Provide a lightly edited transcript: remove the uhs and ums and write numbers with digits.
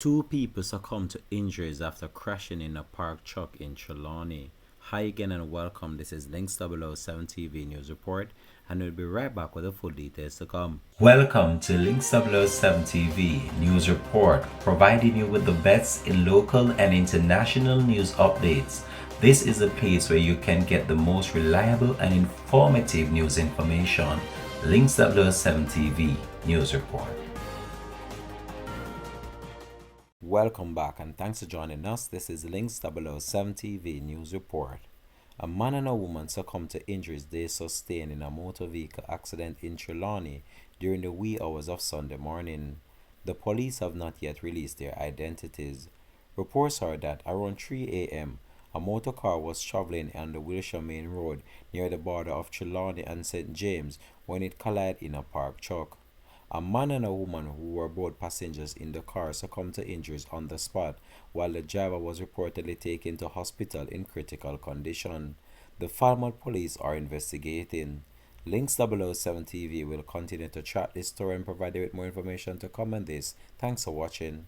Two people succumbed to injuries after crashing in a parked truck in Trelawny. Hi again and welcome. This is Links 007 TV News Report, and we'll be right back with the full details to come. Welcome to Links 007 TV News Report, providing you with the best in local and international news updates. This is a place where you can get the most reliable and informative news information. Links 007 TV News Report. Welcome back and thanks for joining us. This is Links 007 TV News Report. A man and a woman succumbed to injuries they sustained in a motor vehicle accident in Trelawny during the wee hours of Sunday morning. The police have not yet released their identities. Reports are that around 3 a.m., a motor car was traveling on the Wilshire Main Road near the border of Trelawny and St. James when it collided in a parked truck. A man and a woman who were both passengers in the car succumbed to injuries on the spot, while the driver was reportedly taken to hospital in critical condition. The Falmouth police are investigating. Links 007 TV will continue to track this story and provide you with more information to come on this. Thanks for watching.